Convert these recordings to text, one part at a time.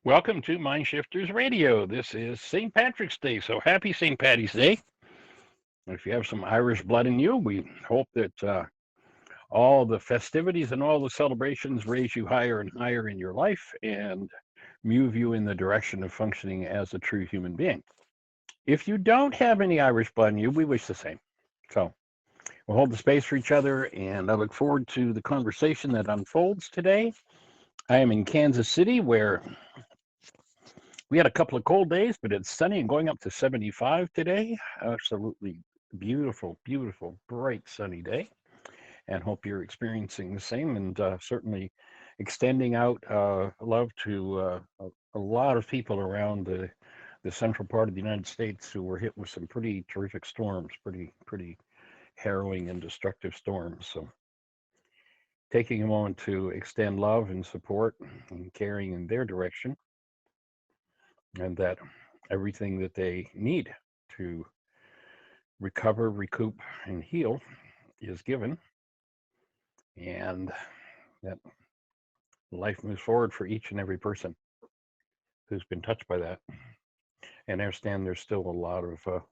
Welcome to Mind Shifters Radio. This is St. Patrick's Day, so happy St. Patty's Day. If you have some Irish blood in you, we hope that all the festivities and all the celebrations raise you higher and higher in your life and move you in the direction of functioning as a true human being. If you don't have any Irish blood in you, we wish the same. So we'll hold the space for each other, and I look forward to the conversation that unfolds today. I am in Kansas City, where we had a couple of cold days, but it's sunny and going up to 75 today. Absolutely beautiful, beautiful, bright sunny day. And hope you're experiencing the same, and certainly extending out love to a lot of people around the central part of the United States who were hit with some pretty terrific storms, pretty harrowing and destructive storms. So taking a moment to extend love and support and caring in their direction, and that everything that they need to recover, recoup, and heal is given, and that life moves forward for each and every person who's been touched by that. And I understand there's still a lot of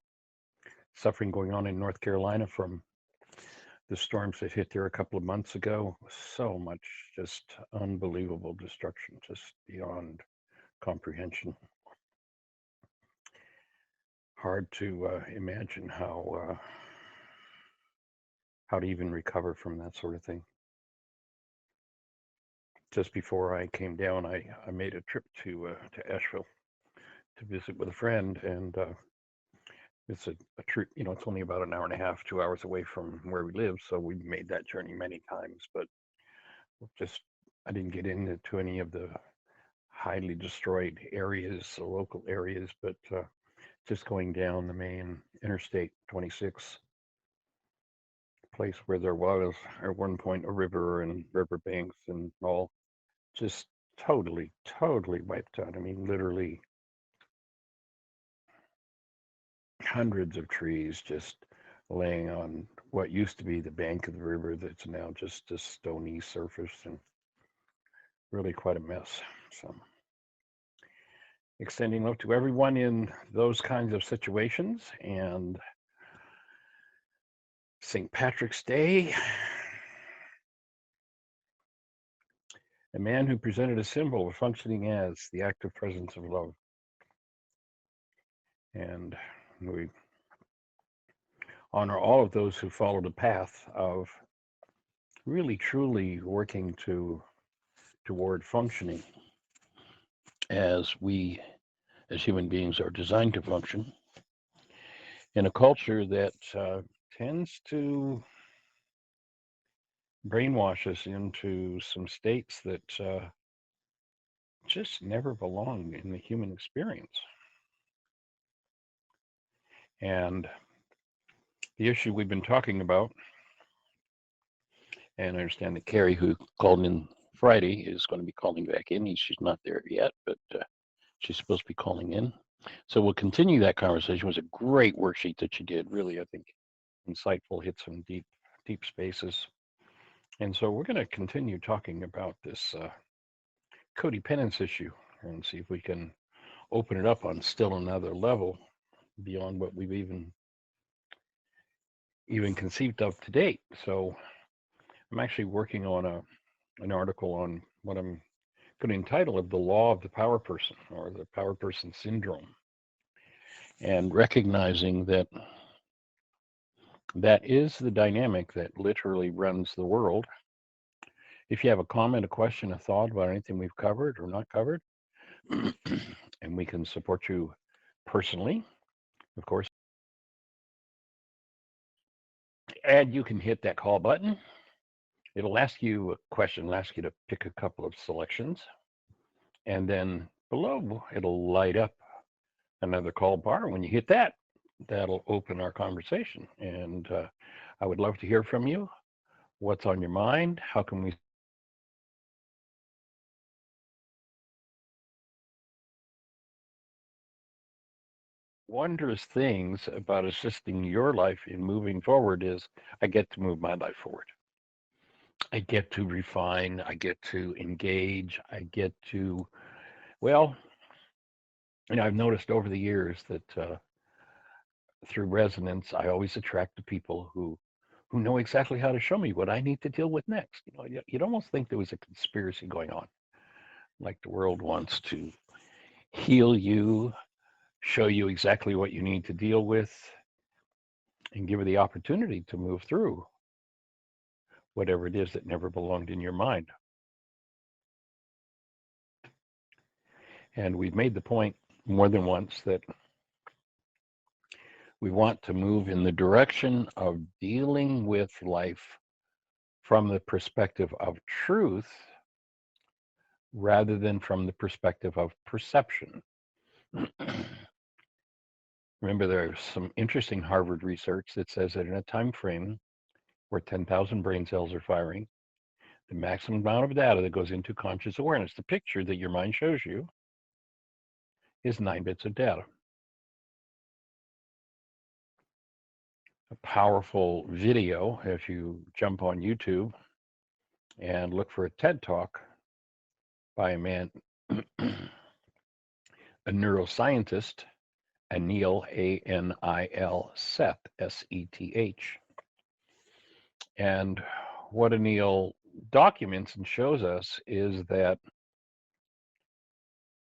suffering going on in North Carolina from the storms that hit there a couple of months ago. So much just unbelievable destruction, just beyond comprehension. Hard to imagine how to even recover from that sort of thing. Just before I came down, I made a trip to Asheville to visit with a friend, and it's a trip. It's only about an hour and a half, 2 hours away from where we live, so we've made that journey many times. But just I didn't get into any of the highly destroyed areas, the local areas, but just going down the main Interstate 26, place where there was at one point a river and riverbanks and all, just totally wiped out. I mean, literally hundreds of trees just laying on what used to be the bank of the river that's now just a stony surface, and really quite a mess. So extending love to everyone in those kinds of situations. And St. Patrick's Day, a man who presented a symbol of functioning as the active presence of love. And we honor all of those who followed a path of really truly working toward functioning as we as human beings are designed to function in a culture that tends to brainwash us into some states that just never belong in the human experience. And the issue we've been talking about, and I understand that Carrie, who called in Friday, is going to be calling back in. She's not there yet, but she's supposed to be calling in. So we'll continue that conversation. It was a great worksheet that she did. Really, I think, insightful, hit some deep spaces. And so we're going to continue talking about this codependence issue and see if we can open it up on still another level beyond what we've even conceived of to date. So I'm actually working on an article on what I'm going to entitle of the law of the power person, or the power person syndrome, and recognizing that that is the dynamic that literally runs the world. If you have a comment, a question, a thought about anything we've covered or not covered, and we can support you personally, of course, and you can hit that call button. It'll ask you a question, it'll ask you to pick a couple of selections, and then below it'll light up another call bar. When you hit that, that'll open our conversation. And I would love to hear from you. What's on your mind? How can we wondrous things about assisting your life in moving forward is I get to move my life forward. I get to refine, I get to engage, I get to Well, I've noticed over the years that through resonance, I always attract the people who know exactly how to show me what I need to deal with next. You'd almost think there was a conspiracy going on, like the world wants to heal you, show you exactly what you need to deal with, and give you the opportunity to move through whatever it is that never belonged in your mind. And we've made the point more than once that we want to move in the direction of dealing with life from the perspective of truth rather than from the perspective of perception. Remember, there's some interesting Harvard research that says that in a time frame where 10,000 brain cells are firing, the maximum amount of data that goes into conscious awareness, the picture that your mind shows you, is 9 bits of data. A powerful video, if you jump on YouTube and look for a TED Talk by a man, a neuroscientist, Anil, A-N-I-L, Seth, S-E-T-H. And what Anil documents and shows us is that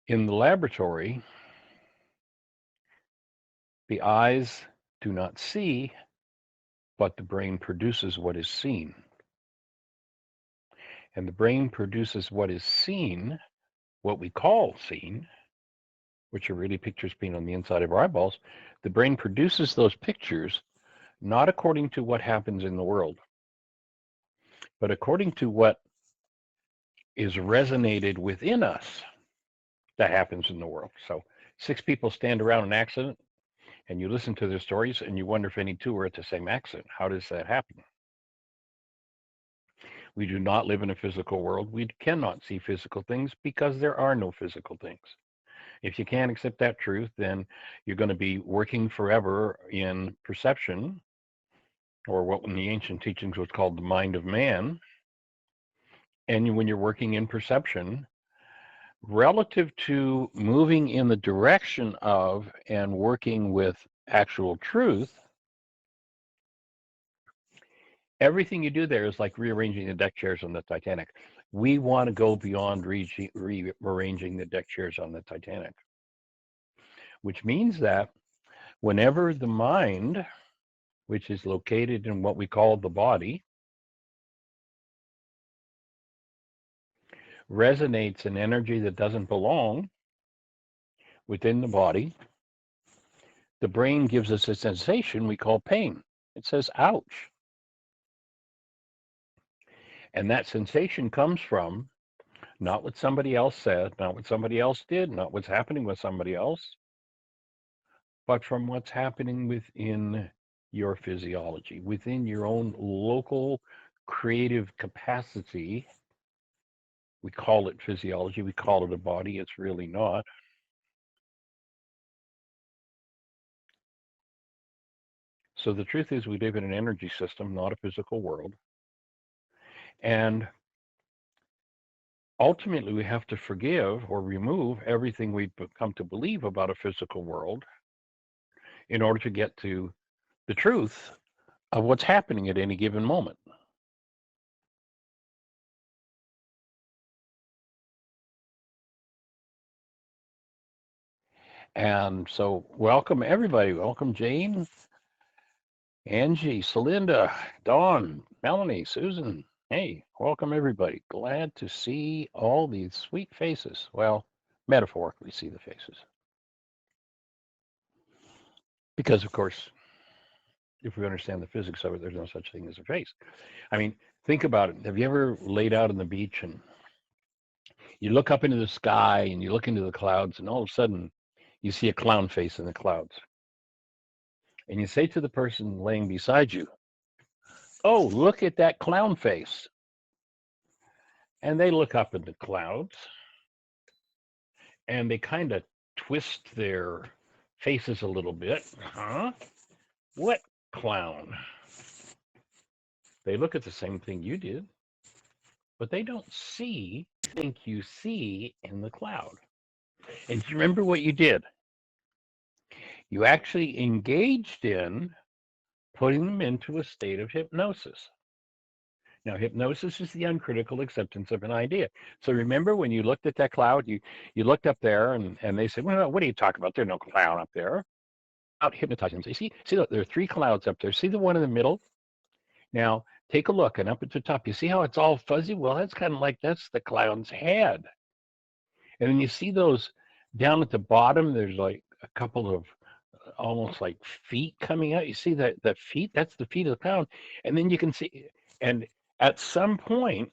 in the laboratory, the eyes do not see, but the brain produces what is seen. And the brain produces what is seen, what we call seen, which are really pictures being on the inside of our eyeballs. The brain produces those pictures not according to what happens in the world, but according to what is resonated within us that happens in the world. So 6 people stand around an accident and you listen to their stories and you wonder if any 2 were at the same accident. How does that happen? We do not live in a physical world. We cannot see physical things because there are no physical things. If you can't accept that truth, then you're going to be working forever in perception, or what in the ancient teachings was called the mind of man. And when you're working in perception, relative to moving in the direction of and working with actual truth, everything you do there is like rearranging the deck chairs on the Titanic. We want to go beyond rearranging the deck chairs on the Titanic, which means that whenever the mind, which is located in what we call the body, resonates an energy that doesn't belong within the body, the brain gives us a sensation we call pain. It says, ouch. And that sensation comes from not what somebody else said, not what somebody else did, not what's happening with somebody else, but from what's happening within your physiology, within your own local creative capacity. We call it physiology, we call it a body, it's really not. So the truth is we live in an energy system, not a physical world. And ultimately we have to forgive or remove everything we've come to believe about a physical world in order to get to the truth of what's happening at any given moment. And so welcome everybody. Welcome Jane, Angie, Celinda, Dawn, Melanie, Susan. Hey, welcome everybody. Glad to see all these sweet faces. Well, metaphorically see the faces. Because of course, if we understand the physics of it, there's no such thing as a face. I mean, think about it. Have you ever laid out on the beach and you look up into the sky and you look into the clouds and all of a sudden you see a clown face in the clouds? And you say to the person laying beside you, "Oh, look at that clown face." And they look up in the clouds and they kind of twist their faces a little bit. Huh? What clown? They look at the same thing you did, but they don't see what you think you see in the cloud. And you remember what you did? You actually engaged in putting them into a state of hypnosis. Now, hypnosis is the uncritical acceptance of an idea. So remember when you looked at that cloud, you looked up there and they said, well, what are you talking about? There's no cloud up there. Out hypnotizing them. So see, there are three clouds up there. See the one in the middle? Now, take a look, and up at the top, you see how it's all fuzzy? Well, that's kind of like that's the cloud's head. And then you see those down at the bottom, there's like a couple of almost like feet coming out. You see that the feet? That's the feet of the cloud. And then you can see, and at some point,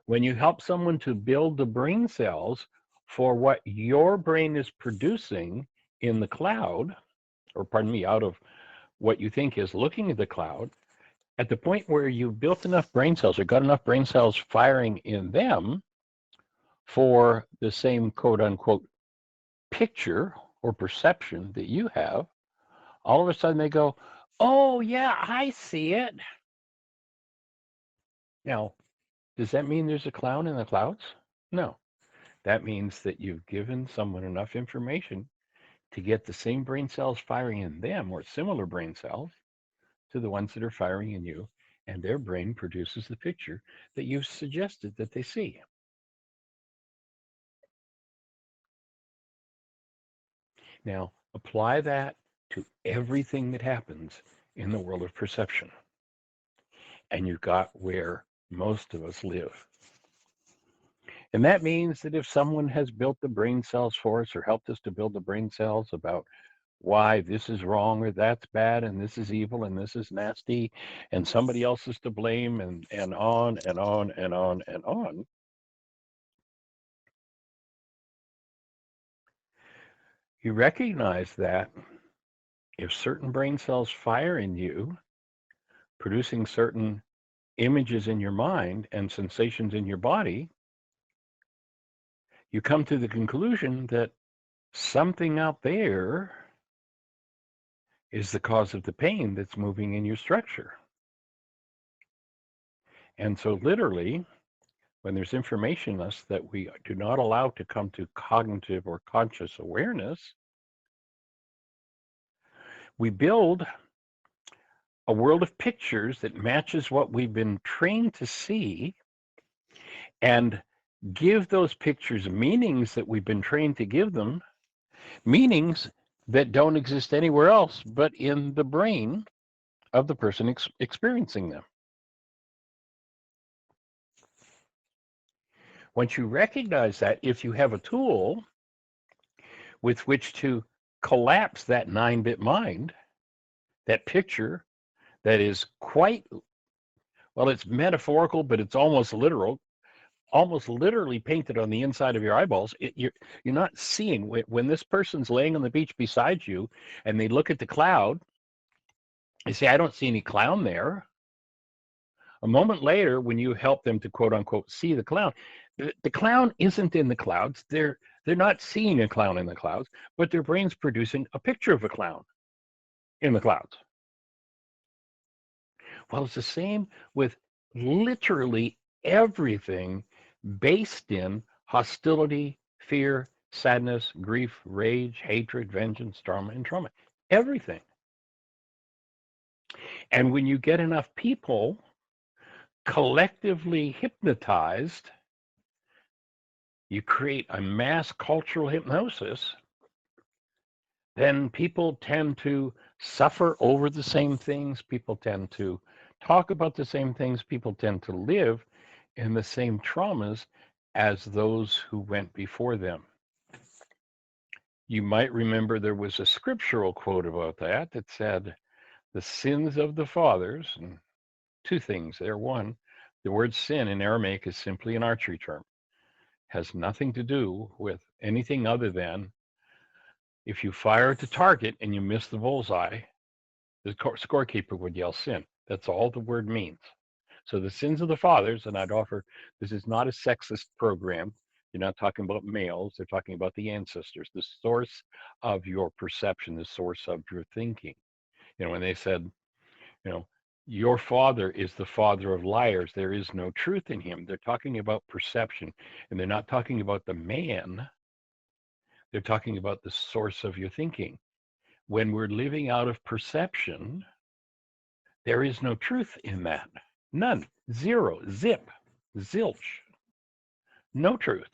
when you help someone to build the brain cells for what your brain is producing in the cloud, or pardon me, out of what you think is looking at the cloud, at the point where you've built enough brain cells or got enough brain cells firing in them for the same quote unquote picture or perception that you have, all of a sudden they go, oh, yeah, I see it. Now, does that mean there's a clown in the clouds? No. That means that you've given someone enough information to get the same brain cells firing in them or similar brain cells to the ones that are firing in you, and their brain produces the picture that you've suggested that they see. Now, apply that to everything that happens in the world of perception, and you got where most of us live. And that means that if someone has built the brain cells for us or helped us to build the brain cells about why this is wrong or that's bad and this is evil and this is nasty and somebody else is to blame and on and on and on and on, you recognize that if certain brain cells fire in you, producing certain images in your mind and sensations in your body, you come to the conclusion that something out there is the cause of the pain that's moving in your structure. And so literally, when there's information in us that we do not allow to come to cognitive or conscious awareness, we build a world of pictures that matches what we've been trained to see and give those pictures meanings that we've been trained to give them, meanings that don't exist anywhere else but in the brain of the person experiencing them. Once you recognize that, if you have a tool with which to collapse that 9-bit mind, that picture that is quite, well, it's metaphorical, but it's almost literal, almost literally painted on the inside of your eyeballs. You're not seeing when this person's laying on the beach beside you and they look at the cloud, they say, I don't see any clown there. A moment later, when you help them to quote unquote see the clown, the clown isn't in the clouds. They're not seeing a clown in the clouds, but their brain's producing a picture of a clown in the clouds. Well, it's the same with literally everything based in hostility, fear, sadness, grief, rage, hatred, vengeance, drama, and trauma. Everything. And when you get enough people collectively hypnotized, you create a mass cultural hypnosis, then people tend to suffer over the same things. People tend to talk about the same things. People tend to live in the same traumas as those who went before them. You might remember there was a scriptural quote about that that said, the sins of the fathers, and two things there. One, the word sin in Aramaic is simply an archery term, has nothing to do with anything other than if you fire at the target and you miss the bullseye, the scorekeeper would yell sin. That's all the word means. So the sins of the fathers, and I'd offer this is not a sexist program. You're not talking about males. They're talking about the ancestors, the source of your perception, the source of your thinking. When they said, your father is the father of liars, there is no truth in him. They're talking about perception, and they're not talking about the man. They're talking about the source of your thinking. When we're living out of perception, there is no truth in that. None. Zero. Zip. Zilch. No truth.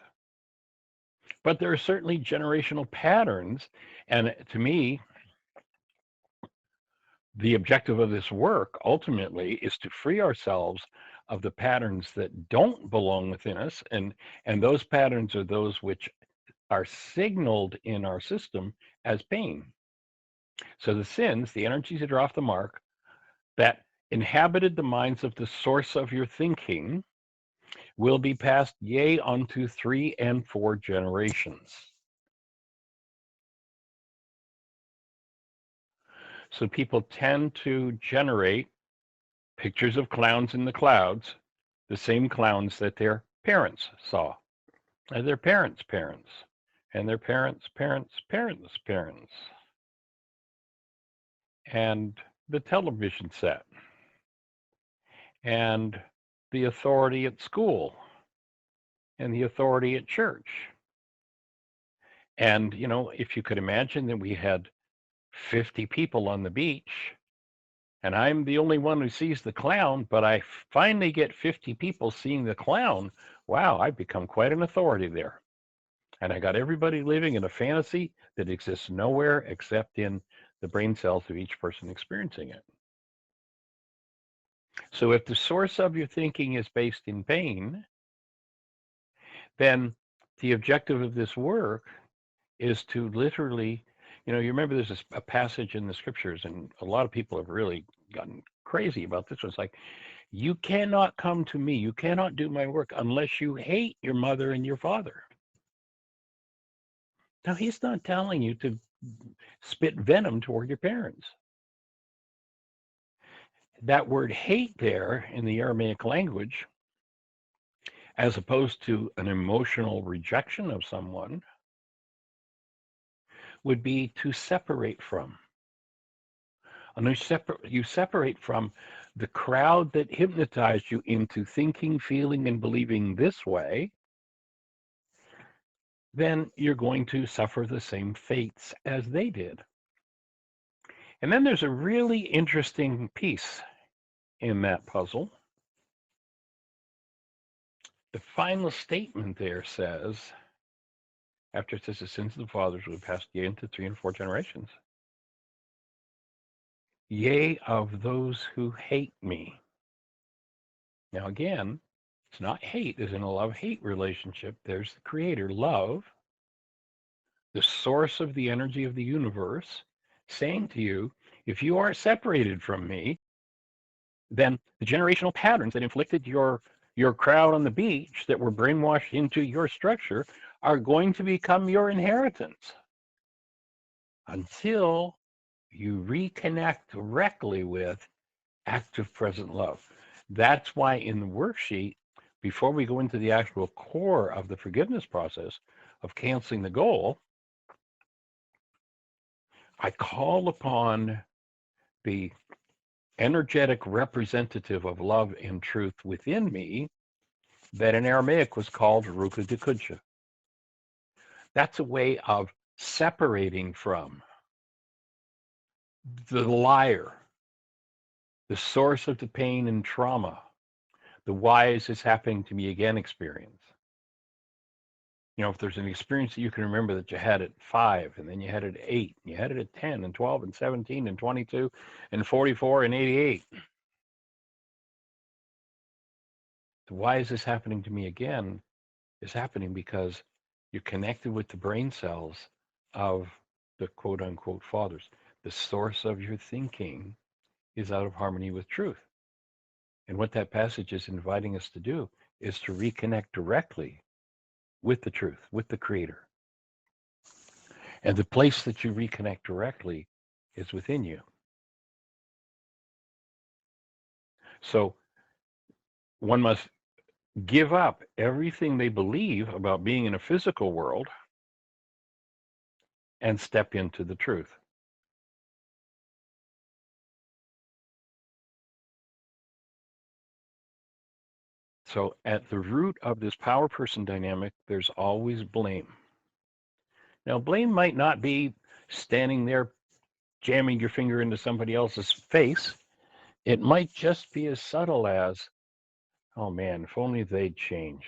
But there are certainly generational patterns. And to me, the objective of this work ultimately is to free ourselves of the patterns that don't belong within us. And those patterns are those which are signaled in our system as pain. So the sins, the energies that are off the mark, that inhabited the minds of the source of your thinking will be passed, yea, unto 3 and 4 generations. So people tend to generate pictures of clowns in the clouds, the same clowns that their parents saw, and their parents' parents, and their parents' parents' parents' parents, and the television set, and the authority at school, and the authority at church. And, if you could imagine that we had 50 people on the beach, and I'm the only one who sees the clown, but I finally get 50 people seeing the clown. Wow, I've become quite an authority there. And I got everybody living in a fantasy that exists nowhere except in the brain cells of each person experiencing it. So if the source of your thinking is based in pain, then the objective of this work is to literally, you remember there's a passage in the scriptures, and a lot of people have really gotten crazy about this one. It's like, you cannot come to me, you cannot do my work unless you hate your mother and your father. Now, he's not telling you to spit venom toward your parents. That word hate there in the Aramaic language, as opposed to an emotional rejection of someone, would be to separate from. And you separate from the crowd that hypnotized you into thinking, feeling, and believing this way, then you're going to suffer the same fates as they did. And then there's a really interesting piece in that puzzle. The final statement there says, after it says the sins of the fathers will be passed yea into 3 and 4 generations, yea, of those who hate me. Now again, it's not hate as in a love-hate relationship. There's the creator, love, the source of the energy of the universe, saying to you, if you are separated from me, then the generational patterns that inflicted your crowd on the beach that were brainwashed into your structure are going to become your inheritance until you reconnect directly with active present love. That's why in the worksheet, before we go into the actual core of the forgiveness process of canceling the goal, I call upon the energetic representative of love and truth within me that in Aramaic was called Ruka Dekudsha. That's a way of separating from the liar, the source of the pain and trauma, the why is this happening to me again experience. If there's an experience that you can remember that you had at 5, and then you had it at 8, and you had it at 10, and 12, and 17, and 22, and 44, and 88. The why is this happening to me again is happening because you're connected with the brain cells of the quote unquote fathers. The source of your thinking is out of harmony with truth. And what that passage is inviting us to do is to reconnect directly with the truth, with the creator. And the place that you reconnect directly is within you. So one must give up everything they believe about being in a physical world and step into the truth. So at the root of this power person dynamic, there's always blame. Now, blame might not be standing there jamming your finger into somebody else's face. It might just be as subtle as, oh man, if only they'd change.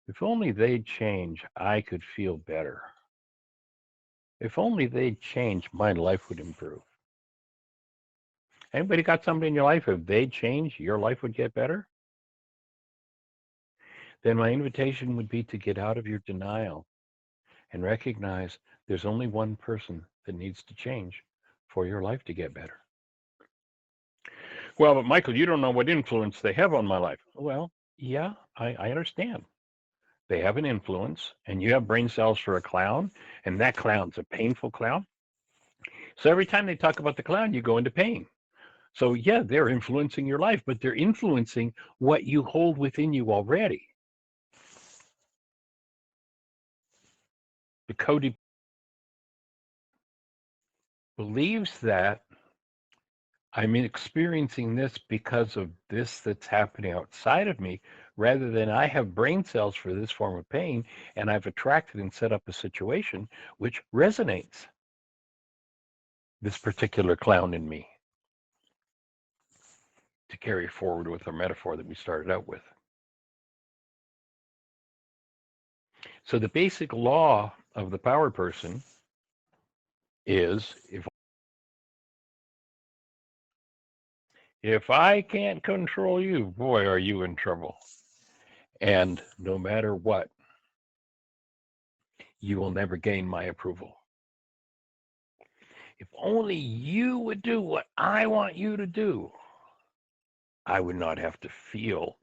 If only they'd change, I could feel better. If only they'd change, my life would improve. Anybody got somebody in your life, if they'd change, your life would get better? Then my invitation would be to get out of your denial and recognize there's only one person that needs to change for your life to get better. Well, but Michael, you don't know what influence they have on my life. Well, yeah, I understand. They have an influence, and you have brain cells for a clown, and that clown's a painful clown. So every time they talk about the clown, you go into pain. So yeah, they're influencing your life, but they're influencing what you hold within you already. The codependent believes that I'm experiencing this because of this that's happening outside of me, rather than I have brain cells for this form of pain, and I've attracted and set up a situation which resonates this particular clown in me, to carry forward with our metaphor that we started out with. So the basic law of the power person is, if I can't control you, boy, are you in trouble. And no matter what, you will never gain my approval. If only you would do what I want you to do, I would not have to feel,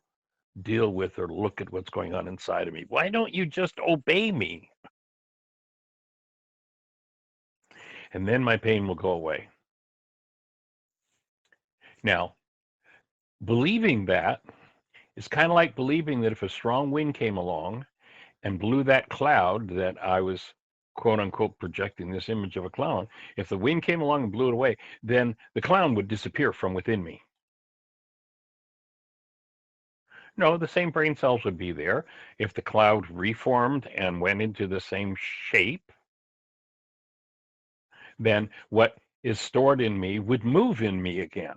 deal with, or look at what's going on inside of me. Why don't you just obey me? And then my pain will go away. Now, believing that is kind of like believing that if a strong wind came along and blew that cloud that I was quote unquote projecting this image of a clown, if the wind came along and blew it away, then the clown would disappear from within me. No, the same brain cells would be there. If the cloud reformed and went into the same shape, then what is stored in me would move in me again.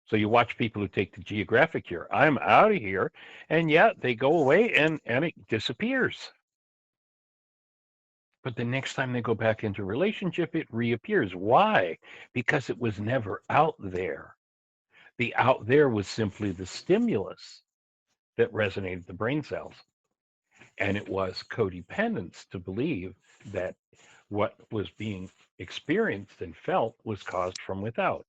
So you watch people who take the geographic year. I'm out of here, and yet they go away and it disappears. But the next time they go back into relationship, it reappears. Why? Because it was never out there. The out there was simply the stimulus that resonated the brain cells. And it was codependence to believe that what was being experienced and felt was caused from without.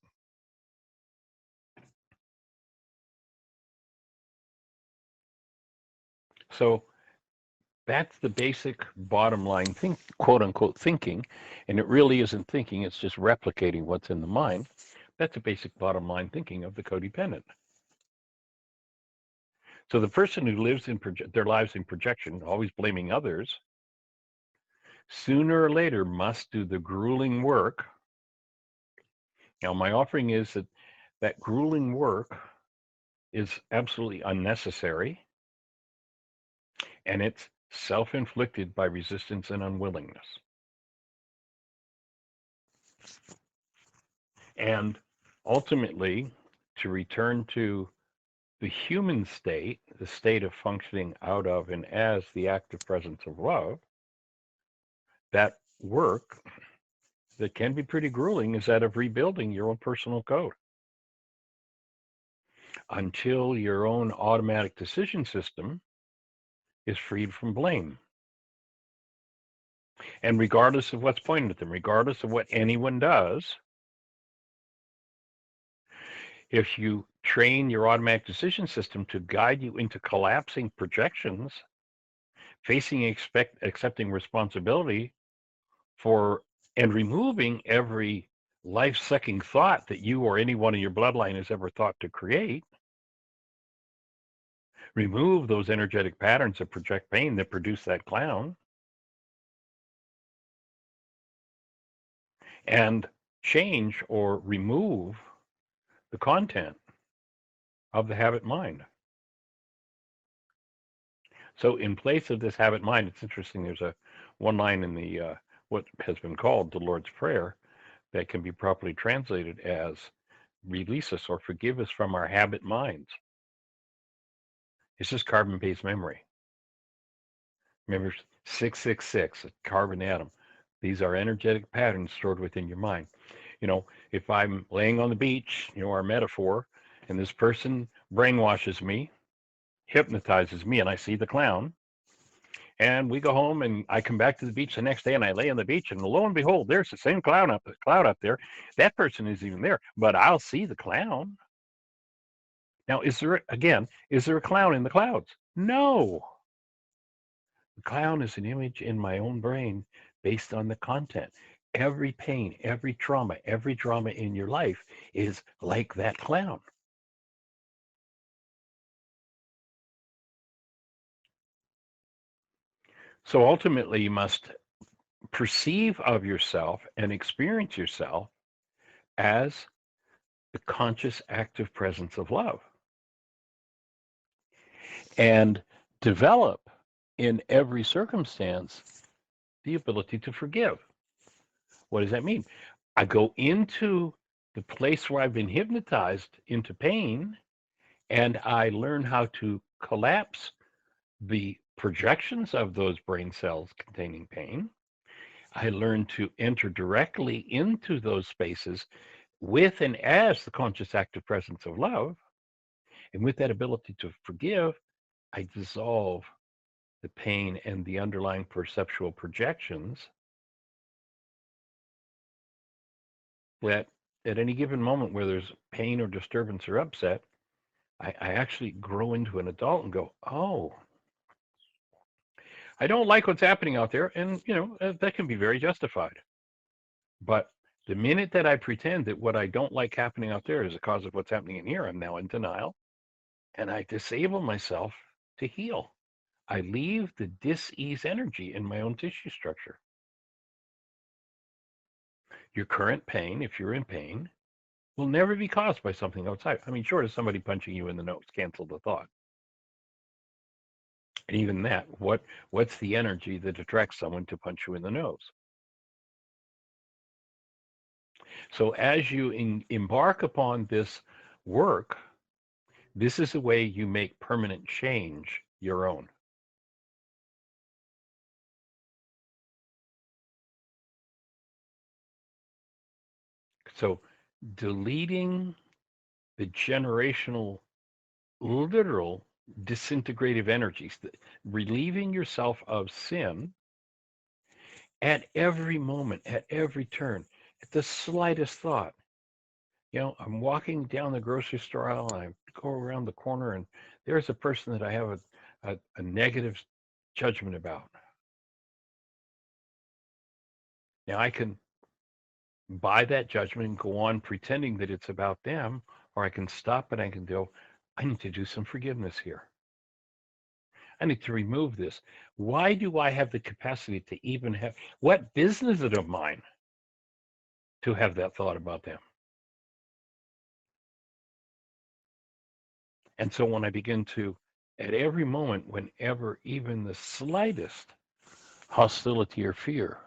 So that's the basic bottom line quote unquote thinking. And it really isn't thinking, it's just replicating what's in the mind. That's the basic bottom line thinking of the codependent. So the person who lives in their lives in projection, always blaming others, sooner or later must do the grueling work. Now, my offering is that that grueling work is absolutely unnecessary, and it's self-inflicted by resistance and unwillingness. And ultimately, to return to the human state, the state of functioning out of and as the active presence of love, that work that can be pretty grueling is that of rebuilding your own personal code until your own automatic decision system is freed from blame. And regardless of what's pointed at them, regardless of what anyone does, if you train your automatic decision system to guide you into collapsing projections, accepting responsibility for and removing every life-sucking thought that you or anyone in your bloodline has ever thought to create, remove those energetic patterns that project pain that produce that clown, and change or remove the content of the habit mind. So in place of this habit mind, it's interesting, there's a one line in the what has been called the Lord's Prayer that can be properly translated as release us or forgive us from our habit minds. It's just carbon-based memory. Remember 666, a carbon atom. These are energetic patterns stored within your mind. If I'm laying on the beach, our metaphor, and this person brainwashes me, hypnotizes me, and I see the clown, and we go home, and I come back to the beach the next day, and I lay on the beach, and lo and behold, there's the same cloud up there. That person isn't even there, but I'll see the clown. Now, is there a clown in the clouds? No. The clown is an image in my own brain based on the content. Every pain, every drama in your life is like that clown. So ultimately, you must perceive of yourself and experience yourself as the conscious, active presence of love, and develop in every circumstance the ability to forgive. What does that mean? I go into the place where I've been hypnotized into pain, and I learn how to collapse the projections of those brain cells containing pain. I learn to enter directly into those spaces with and as the conscious active presence of love. And with that ability to forgive, I dissolve the pain and the underlying perceptual projections that at any given moment where there's pain or disturbance or upset, I actually grow into an adult and go, oh, I don't like what's happening out there. And, that can be very justified. But the minute that I pretend that what I don't like happening out there is the cause of what's happening in here, I'm now in denial, and I disable myself to heal. I leave the dis-ease energy in my own tissue structure. Your current pain, if you're in pain, will never be caused by something outside. I mean, short of somebody punching you in the nose, cancel the thought. And even that, what's the energy that attracts someone to punch you in the nose? So as you embark upon this work, this is the way you make permanent change your own. So deleting the generational, literal disintegrative energies, relieving yourself of sin at every moment, at every turn, at the slightest thought. I'm walking down the grocery store aisle, and I go around the corner, and there's a person that I have a negative judgment about. Now I can buy that judgment and go on pretending that it's about them, or I can stop and I can go, I need to do some forgiveness here. I need to remove this. Why do I have the capacity to even have, what business is it of mine to have that thought about them? And so when I begin to, at every moment, whenever even the slightest hostility or fear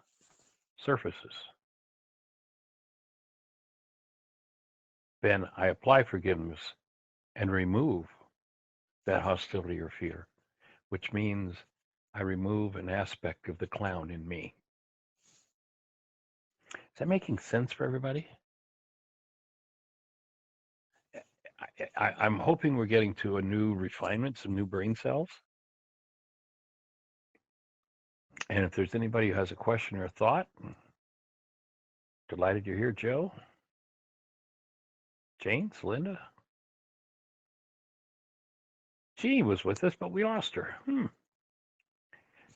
surfaces, then I apply forgiveness and remove that hostility or fear, which means I remove an aspect of the clown in me. Is that making sense for everybody? I'm hoping we're getting to a new refinement, some new brain cells. And if there's anybody who has a question or a thought, delighted you're here, Joe. James, Linda. She was with us, but we lost her.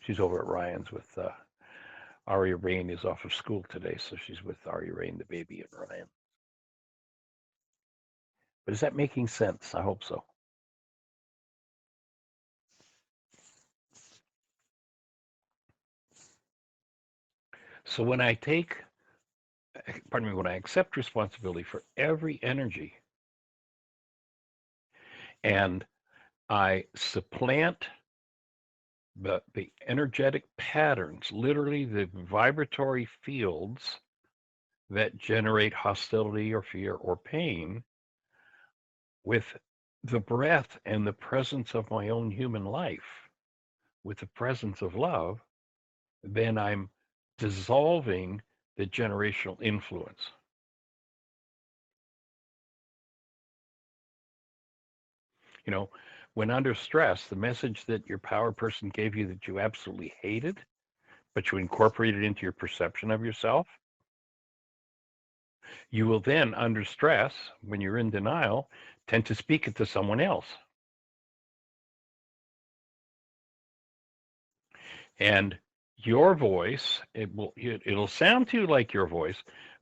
She's over at Ryan's with Aria Rain is off of school today, so she's with Aria Rain, the baby, and Ryan. But is that making sense? I hope so. So when I when I accept responsibility for every energy and I supplant But the energetic patterns, literally the vibratory fields that generate hostility or fear or pain, with the breath and the presence of my own human life, with the presence of love, then I'm dissolving the generational influence. You know, when under stress, the message that your power person gave you that you absolutely hated, but you incorporate it into your perception of yourself, you will then, under stress, when you're in denial, tend to speak it to someone else. And your voice, it'll sound to you like your voice,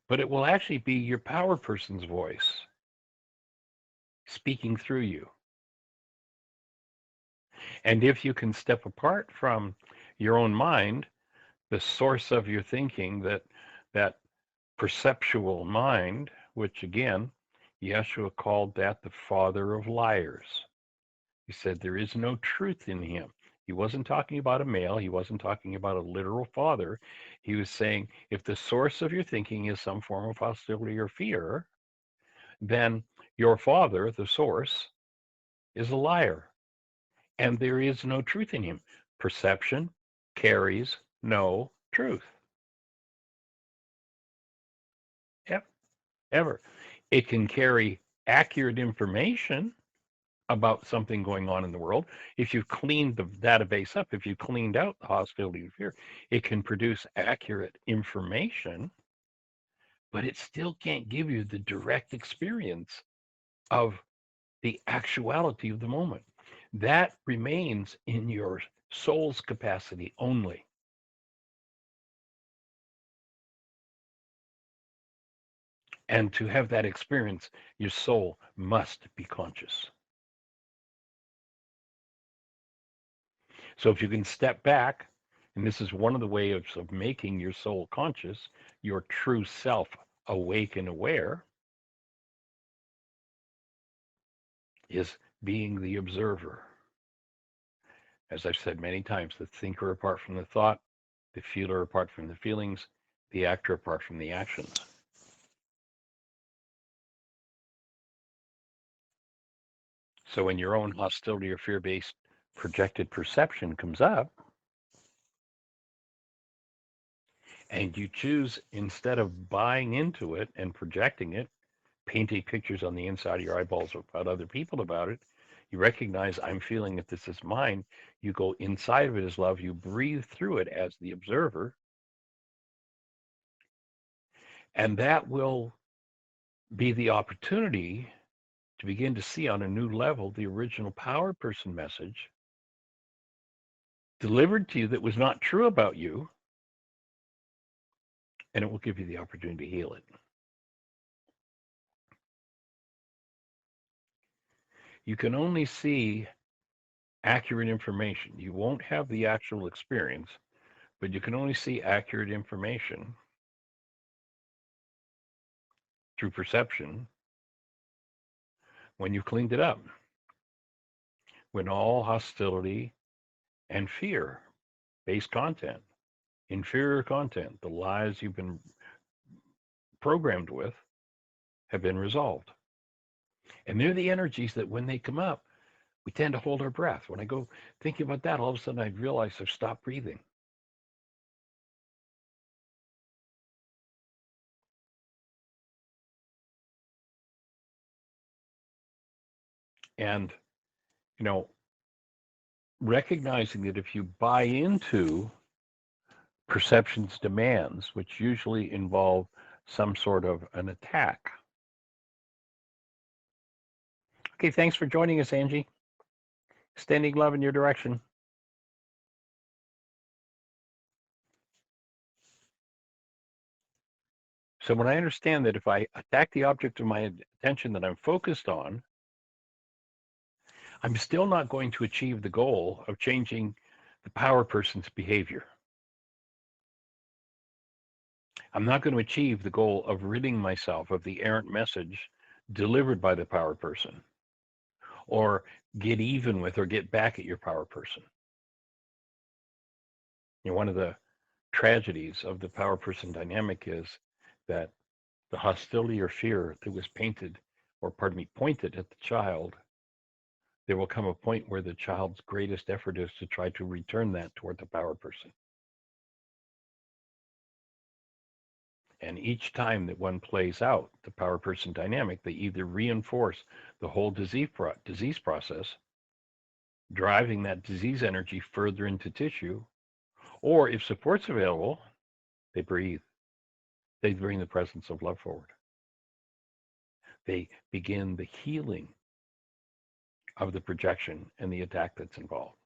but it will actually be your power person's voice speaking through you. And if you can step apart from your own mind, the source of your thinking, that perceptual mind, which again, Yeshua called that the father of liars. He said there is no truth in him. He wasn't talking about a male. He wasn't talking about a literal father. He was saying if the source of your thinking is some form of hostility or fear, then your father, the source, is a liar. And there is no truth in him. Perception carries no truth. Yep, ever. It can carry accurate information about something going on in the world. If you've cleaned the database up, if you've cleaned out the hostility and fear, it can produce accurate information, but it still can't give you the direct experience of the actuality of the moment. That remains in your soul's capacity only. And to have that experience, your soul must be conscious. So if you can step back, and this is one of the ways of making your soul conscious, your true self awake and aware, is being the observer. As I've said many times, the thinker apart from the thought, the feeler apart from the feelings, the actor apart from the actions. So when your own hostility or fear-based projected perception comes up, and you choose, instead of buying into it and projecting it, painting pictures on the inside of your eyeballs about other people about it, you recognize I'm feeling that this is mine. You go inside of it as love. You breathe through it as the observer. And that will be the opportunity to begin to see on a new level the original power person message delivered to you that was not true about you. And it will give you the opportunity to heal it. You can only see accurate information. You won't have the actual experience, but you can only see accurate information through perception when you've cleaned it up, when all hostility and fear based content, inferior content, the lies you've been programmed with have been resolved. And they're the energies that when they come up, we tend to hold our breath. When I go thinking about that, all of a sudden I realize I've stopped breathing. And, you know, recognizing that if you buy into perception's demands, which usually involve some sort of an attack. Okay, thanks for joining us, Angie. Standing love in your direction. So when I understand that if I attack the object of my attention that I'm focused on, I'm still not going to achieve the goal of changing the power person's behavior. I'm not going to achieve the goal of ridding myself of the errant message delivered by the power person, or get even with or get back at your power person. One of the tragedies of the power person dynamic is that the hostility or fear that was painted, or pardon me, pointed at the child, there will come a point where the child's greatest effort is to try to return that toward the power person. And each time that one plays out the power person dynamic, they either reinforce the whole disease process, driving that disease energy further into tissue, or if support's available, they breathe. They bring the presence of love forward. They begin the healing of the projection and the attack that's involved.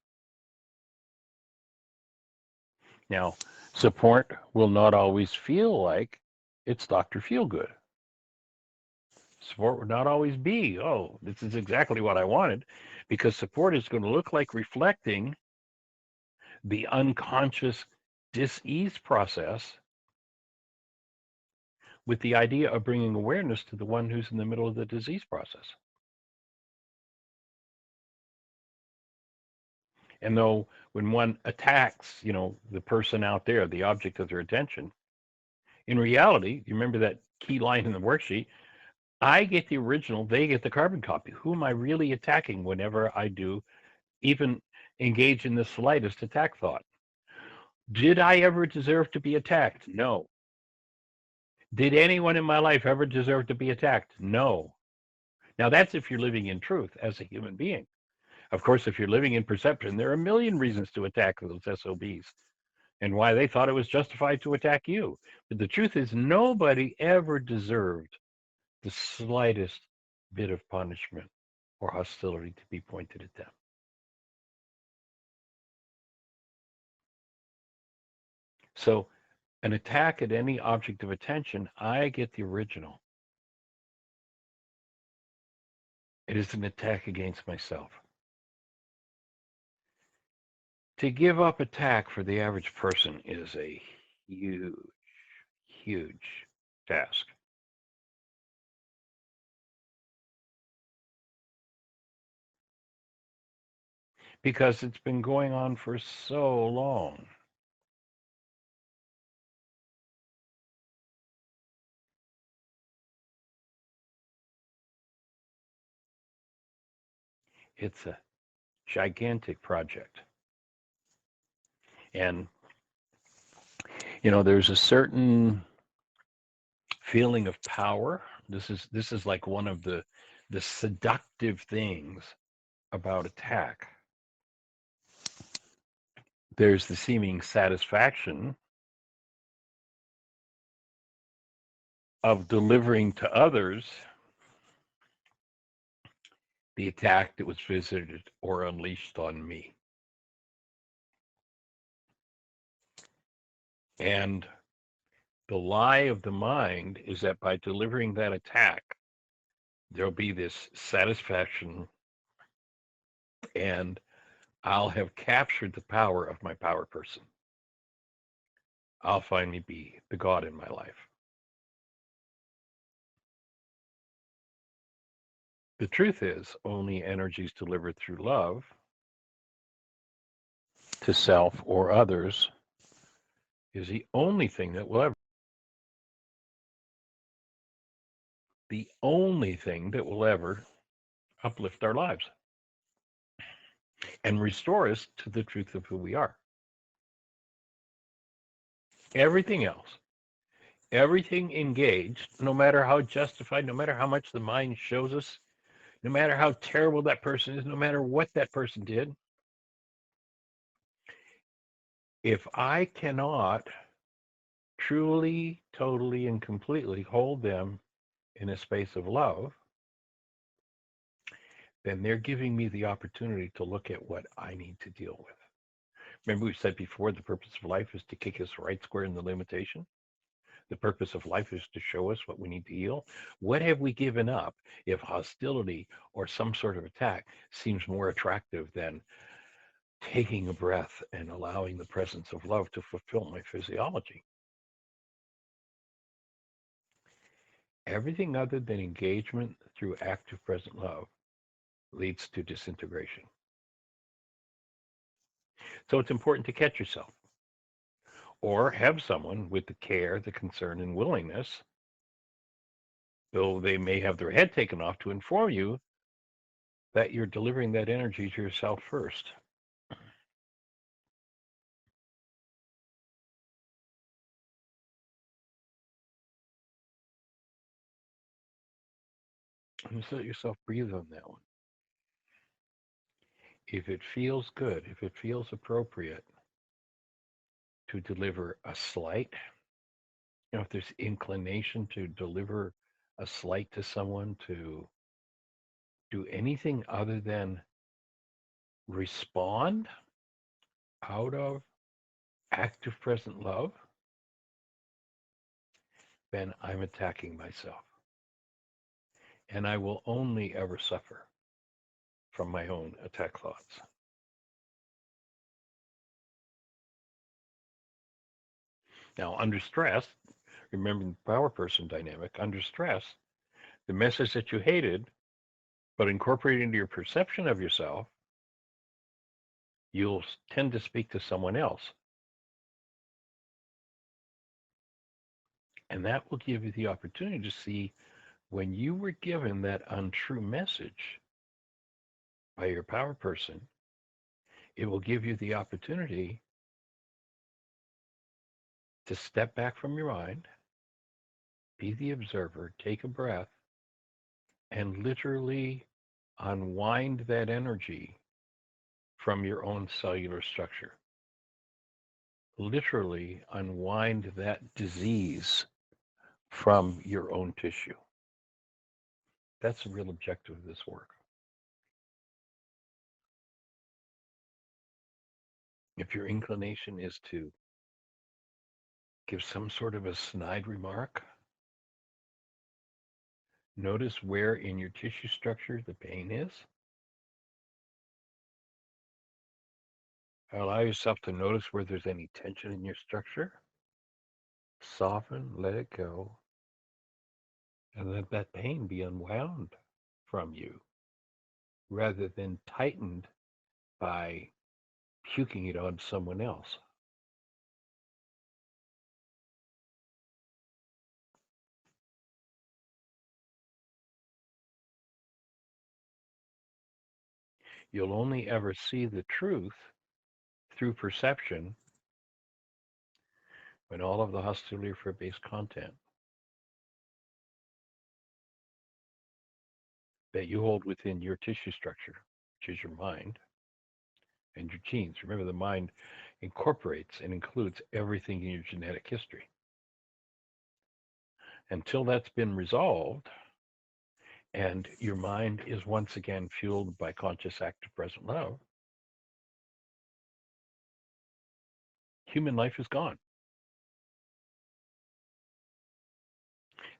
Now, support will not always feel like it's Dr. Feelgood. Support would not always be, oh, this is exactly what I wanted, because support is going to look like reflecting the unconscious dis-ease process with the idea of bringing awareness to the one who's in the middle of the disease process. And though when one attacks, the person out there, the object of their attention, in reality, you remember that key line in the worksheet, I get the original, they get the carbon copy. Who am I really attacking whenever I do even engage in the slightest attack thought? Did I ever deserve to be attacked? No. Did anyone in my life ever deserve to be attacked? No. Now, that's if you're living in truth as a human being. Of course, if you're living in perception, there are a million reasons to attack those SOBs and why they thought it was justified to attack you. But the truth is, nobody ever deserved the slightest bit of punishment or hostility to be pointed at them. So, an attack at any object of attention, I get the original. It is an attack against myself. To give up attack for the average person is a huge, huge task. Because it's been going on for so long. It's a gigantic project. And, there's a certain feeling of power. This is like one of the seductive things about attack. There's the seeming satisfaction of delivering to others the attack that was visited or unleashed on me. And the lie of the mind is that by delivering that attack, there'll be this satisfaction and I'll have captured the power of my power person. I'll finally be the God in my life. The truth is, only energies delivered through love to self or others is the only thing that will ever uplift our lives and restore us to the truth of who we are. Everything else, everything engaged, no matter how justified, no matter how much the mind shows us, no matter how terrible that person is, no matter what that person did, if I cannot truly, totally, and completely hold them in a space of love, then they're giving me the opportunity to look at what I need to deal with. Remember we said before, the purpose of life is to kick us right square in the limitation. The purpose of life is to show us what we need to heal. What have we given up if hostility or some sort of attack seems more attractive than taking a breath and allowing the presence of love to fulfill my physiology? Everything other than engagement through active present love leads to disintegration. So it's important to catch yourself. or have someone with the care, the concern, and willingness, though they may have their head taken off, to inform you that you're delivering that energy to yourself first. And just let yourself breathe on that one. If it feels good, if it feels appropriate to deliver a slight, if there's inclination to deliver a slight to someone, to do anything other than respond out of active present love, then I'm attacking myself. And I will only ever suffer from my own attack thoughts. Now, under stress, remember the power person dynamic, under stress, the message that you hated, but incorporated into your perception of yourself, you'll tend to speak to someone else. And that will give you the opportunity to see when you were given that untrue message by your power person, it will give you the opportunity to step back from your mind, be the observer, take a breath, and literally unwind that energy from your own cellular structure. Literally unwind that disease from your own tissue. That's the real objective of this work. If your inclination is to give some sort of a snide remark, notice where in your tissue structure the pain is. Allow yourself to notice where there's any tension in your structure. Soften, let it go, and let that pain be unwound from you rather than tightened by puking it on someone else. You'll only ever see the truth through perception when all of the hostility for based content that you hold within your tissue structure, which is your mind and your genes. Remember, the mind incorporates and includes everything in your genetic history. Until that's been resolved and your mind is once again fueled by conscious active present love, human life is gone.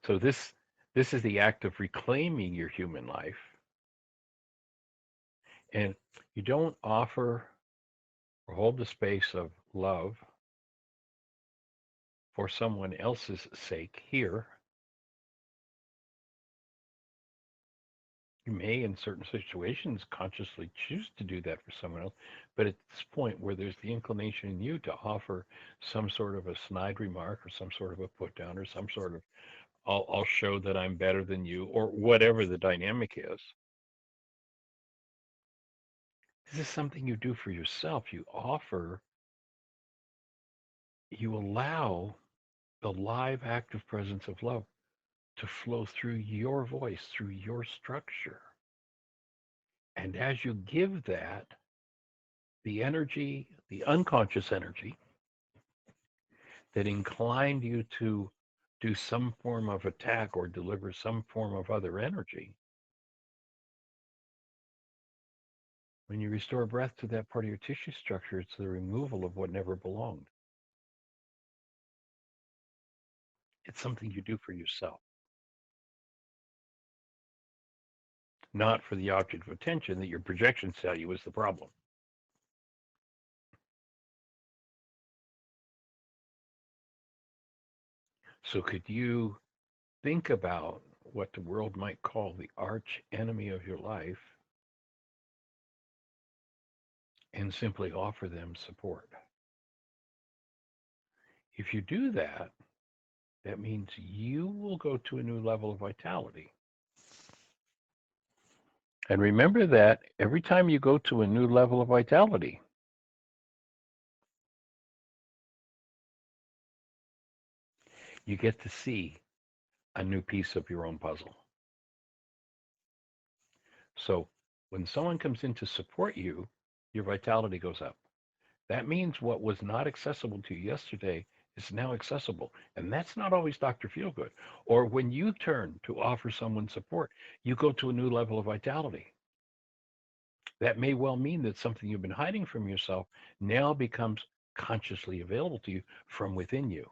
So this is the act of reclaiming your human life. And you don't offer or hold the space of love for someone else's sake here. You may, in certain situations, consciously choose to do that for someone else, but at this point where there's the inclination in you to offer some sort of a snide remark or some sort of a put down or some sort of, I'll show that I'm better than you, or whatever the dynamic is. This is something you do for yourself. You offer, you allow the live active presence of love to flow through your voice, through your structure. And as you give that, the energy, the unconscious energy that inclined you to do some form of attack or deliver some form of other energy, when you restore breath to that part of your tissue structure, it's the removal of what never belonged. It's something you do for yourself, not for the object of attention that your projections tell you is the problem. So could you think about what the world might call the arch enemy of your life and simply offer them support? If you do that, that means you will go to a new level of vitality. And remember that every time you go to a new level of vitality, you get to see a new piece of your own puzzle. So when someone comes in to support you, your vitality goes up. That means what was not accessible to you yesterday is now accessible. And that's not always Dr. Feelgood. Or when you turn to offer someone support, you go to a new level of vitality. That may well mean that something you've been hiding from yourself now becomes consciously available to you from within you.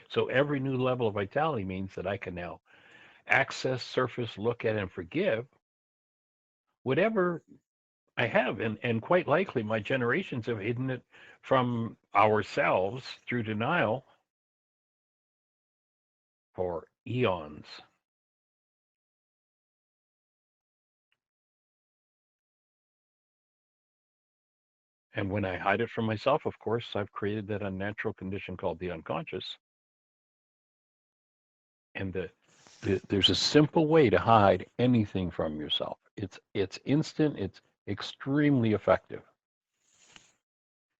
So every new level of vitality means that I can now access, surface, look at, and forgive whatever I have. And quite likely my generations have hidden it from ourselves through denial for eons. And when I hide it from myself, of course, I've created that unnatural condition called the unconscious. And there's a simple way to hide anything from yourself. It's instant. It's extremely effective.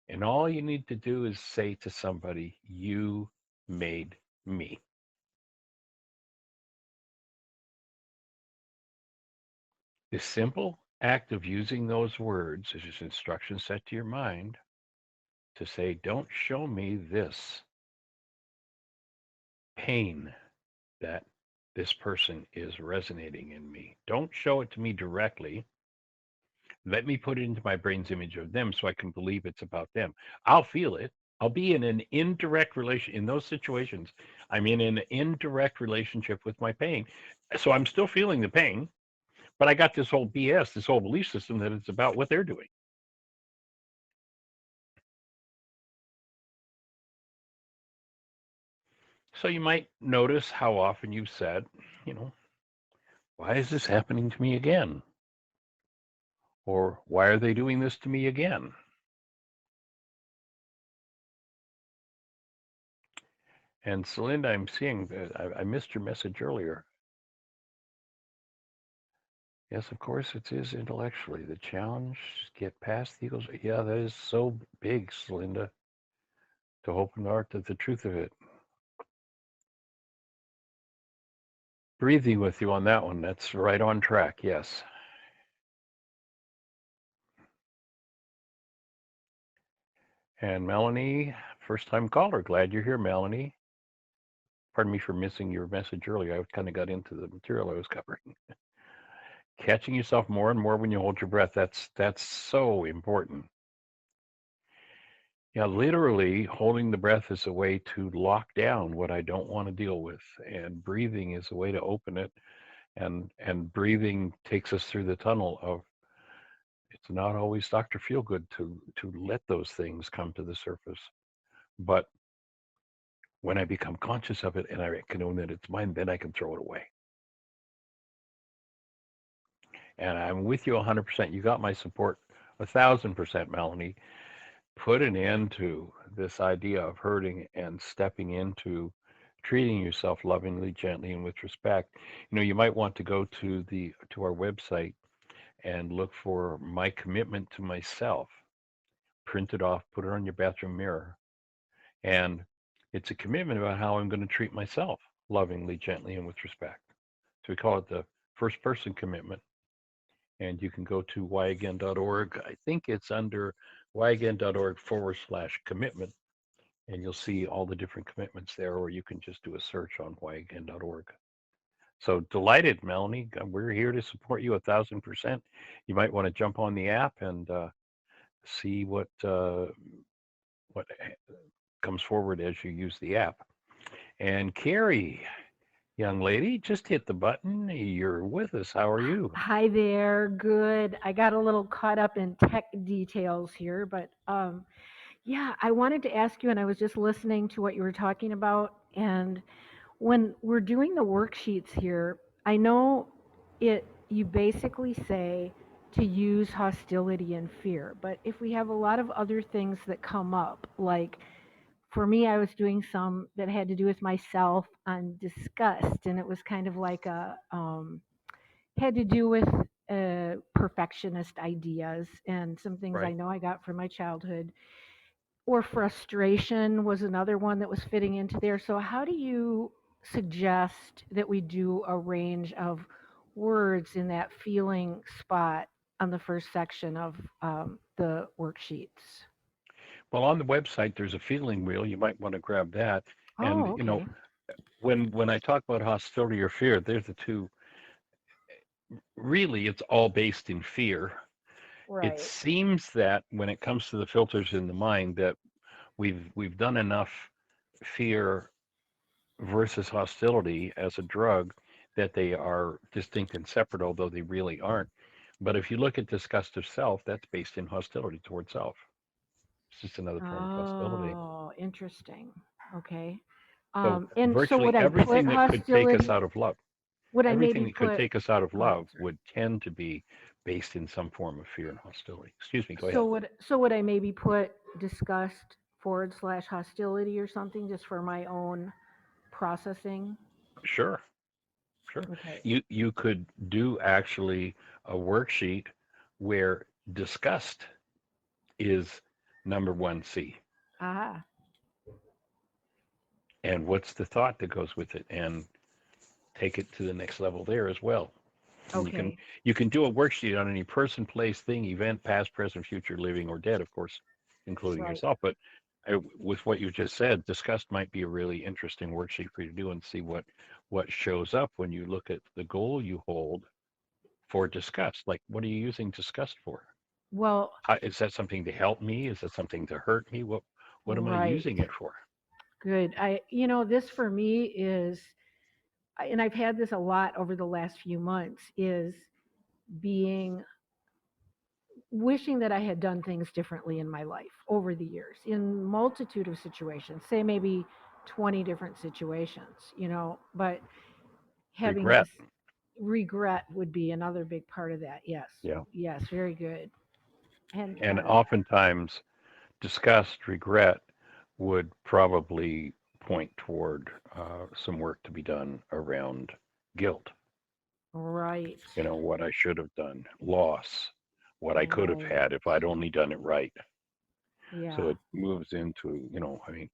And all you need to do is say to somebody, "You made me." The simple act of using those words is just instruction set to your mind to say, "Don't show me this pain that this person is resonating in me. Don't show it to me directly. Let me put it into my brain's image of them so I can believe it's about them. I'll feel it. I'll be in an indirect relation in those situations. I'm in an indirect relationship with my pain. So I'm still feeling the pain, but I got this whole BS, this whole belief system that it's about what they're doing." So you might notice how often you've said, you know, "Why is this happening to me again?" Or "Why are they doing this to me again?" And Celinda, I'm seeing that I missed your message earlier. Yes, of course, it is intellectually. The challenge, get past the egos. Yeah, that is so big, Celinda, to open the heart to the truth of it. Breathing with you on that one. That's right on track. Yes. And Melanie, first time caller. Glad you're here, Melanie. Pardon me for missing your message earlier. I kind of got into the material I was covering. Catching yourself more and more when you hold your breath. That's so important. Yeah, literally holding the breath is a way to lock down what I don't want to deal with, and breathing is a way to open it. And breathing takes us through the tunnel of it's not always Dr. Feelgood to let those things come to the surface, but when I become conscious of it and I can own that it's mine, then I can throw it away. And I'm with you 100%. You got my support 1,000%, Melanie. Put an end to this idea of hurting and stepping into treating yourself lovingly, gently, and with respect. You might want to go to our website and look for my commitment to myself. Print it off, put it on your bathroom mirror, and it's a commitment about how I'm going to treat myself lovingly, gently, and with respect. So we call it the first person commitment. And you can go to whyagain.org. I think it's under whyagain.org/commitment, and you'll see all the different commitments there, or you can just do a search on whyagain.org. So delighted, Melanie. We're here to support you 1,000%. You might want to jump on the app and see what comes forward as you use the app. And Carrie, young lady, just hit the button. You're with us. How are you? Hi there. Good. I got a little caught up in tech details here, but yeah, I wanted to ask you, and I was just listening to what you were talking about. And when we're doing the worksheets here, I know you basically say to use hostility and fear. But if we have a lot of other things that come up, like for me, I was doing some that had to do with myself on disgust, and it was kind of like had to do with perfectionist ideas and some things I Right. know I got from my childhood. Or frustration was another one that was fitting into there. So, how do you suggest that we do a range of words in that feeling spot on the first section of the worksheets? Well, on the website, there's a feeling wheel. You might want to grab that. And, Oh, okay. when I talk about hostility or fear, there's the two. Really, it's all based in fear. It Right. seems that when it comes to the filters in the mind, that we've done enough fear versus hostility as a drug that they are distinct and separate, although they really aren't. But if you look at disgust of self, that's based in hostility toward self. It's just another form of hostility. Oh, interesting. Okay. So And so virtually would I put everything that could take us hostility? out of love, Would I everything maybe that could put? take us out of Oh, love sorry. would tend to be based in some form of fear and hostility. Excuse me, go So ahead. would I maybe put disgust forward slash hostility or something just for my own processing? Sure, sure. Okay. You could do actually a worksheet where disgust is number 1C. Ah, And what's the thought that goes with it, and take it to the next level there as well. And okay. you can do a worksheet on any person, place, thing, event, past, present, future, living or dead, of course, including Right. yourself. But with what you just said, disgust might be a really interesting worksheet for you to do and see what shows up when you look at the goal you hold for disgust. Like, what are you using disgust for? Well, Is that something to help me? Is that something to hurt me? What am I right. using it for? Good. This for me is, and I've had this a lot over the last few months, is being wishing that I had done things differently in my life over the years in multitude of situations, say maybe 20 different situations, but having Regret. this regret would be another big part of that. Yes. Yeah. Yes, very good. Hadn't And thought of that. oftentimes disgust, regret would probably point toward some work to be done around guilt. Right. What I should have done, loss, what I could have Right. had if I'd only done it right. So Yeah. it moves into, I mean,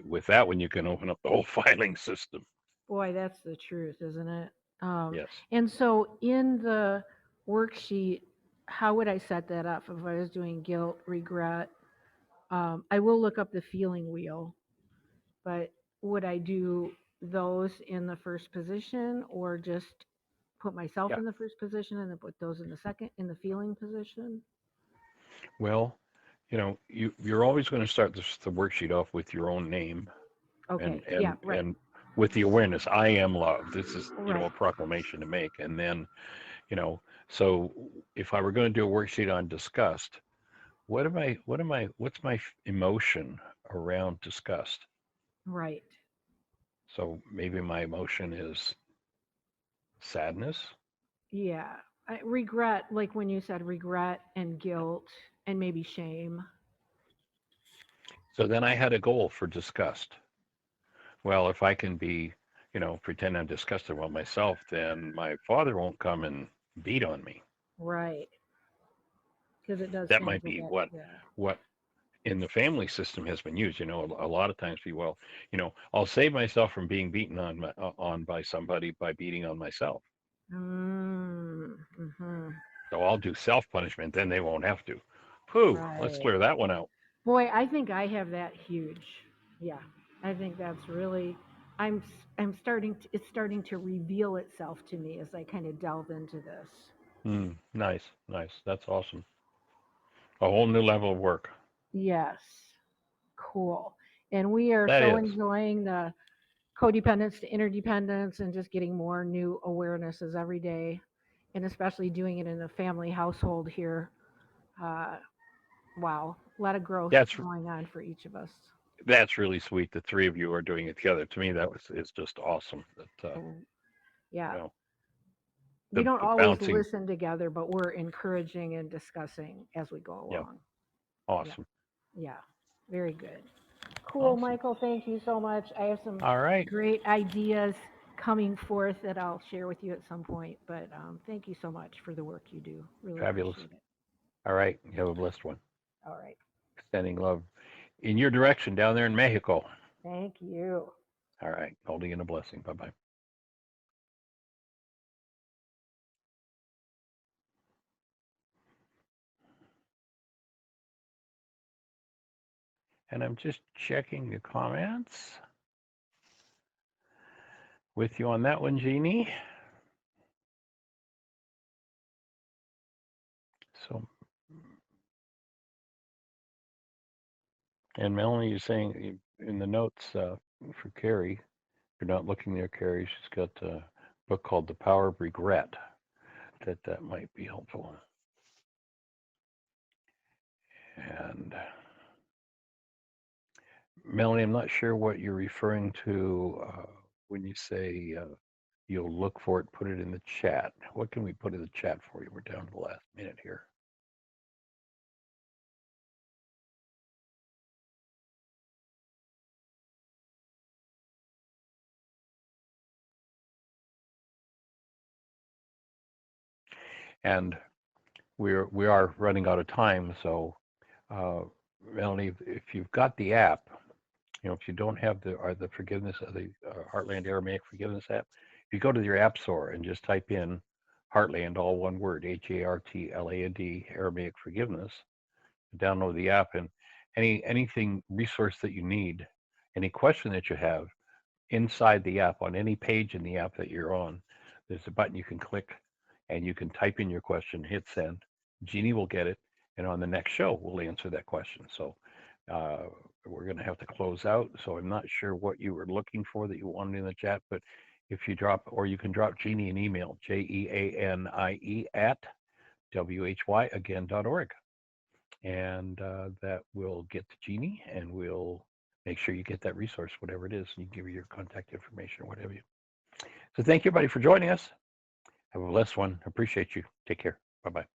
with that one, you can open up the whole filing system. Boy, that's the truth, isn't it? Yes. And so in the worksheet, how would I set that up if I was doing guilt, regret? I will look up the feeling wheel, but would I do those in the first position or just put myself Yeah. in the first position and then put those in the second in the feeling position? Well, you're always going to start the worksheet off with your own name and Okay. Yeah, and right. and with the awareness, I am love. This is, Right. a proclamation to make. And then, you know, so if I were going to do a worksheet on disgust, what's my emotion around disgust? Right. So maybe my emotion is sadness. Yeah. Regret, like when you said regret and guilt and maybe shame. So then I had a goal for disgust. Well, if I can pretend I'm disgusted with myself, then my father won't come and beat on me. Right. Because it does That kind of might get be that. what Yeah. what in the family system has been used. A lot of times well, I'll save myself from being beaten on by somebody by beating on myself. Mm-hmm. So I'll do self punishment, then they won't have to. Pooh, let's Right. clear that one out. Boy, I think I have that huge. Yeah. I think that's really. I'm starting. It's starting to reveal itself to me as I kind of delve into this. Nice, nice. That's awesome. A whole new level of work. Yes. Cool. And we are That so is. enjoying the codependence to interdependence and just getting more new awarenesses every day, and especially doing it in a family household here. Uh, wow, a lot of growth That's going on for each of us. that's really sweet. The three of you are doing it together. To me, that was is just awesome. That Oh, yeah, you know, We don't the always bouncing. listen together, but we're encouraging and discussing as we go Yeah, along. Yeah. awesome, Yeah. Very good. Cool, awesome. Michael. Thank you so much. I have some All right, great ideas coming forth that I'll share with you at some point. But thank you so much for the work you do. Really fabulous. appreciate it. All right, you have a blessed one. All right. Extending love in your direction down there in Mexico. Thank you. All right, holding in a blessing. Bye bye. And I'm just checking the comments with you on that one, Jeannie. So, and Melanie is saying in the notes for Carrie, if you're not looking there, Carrie, she's got a book called The Power of Regret. That might be helpful. And Melanie, I'm not sure what you're referring to when you say you'll look for it, put it in the chat. What can we put in the chat for you? We're down to the last minute here. And we are running out of time. So, Melanie, if you've got the app, if you don't have the forgiveness of the Heartland Aramaic Forgiveness app, if you go to your app store and just type in Heartland, all one word, Hartland, Aramaic Forgiveness, download the app, and anything resource that you need, any question that you have inside the app on any page in the app that you're on, there's a button you can click and you can type in your question, hit send. Jeannie will get it, and on the next show we'll answer that question. So uh, we're going to have to close out. So I'm not sure what you were looking for that you wanted in the chat, but if you drop, or you can drop Jeannie an email, JEANIE at WHYagain.org. And that will get to Jeannie, and we'll make sure you get that resource, whatever it is, and you give her your contact information or whatever. So thank you, everybody, for joining us. Have a blessed one. Appreciate you. Take care. Bye-bye.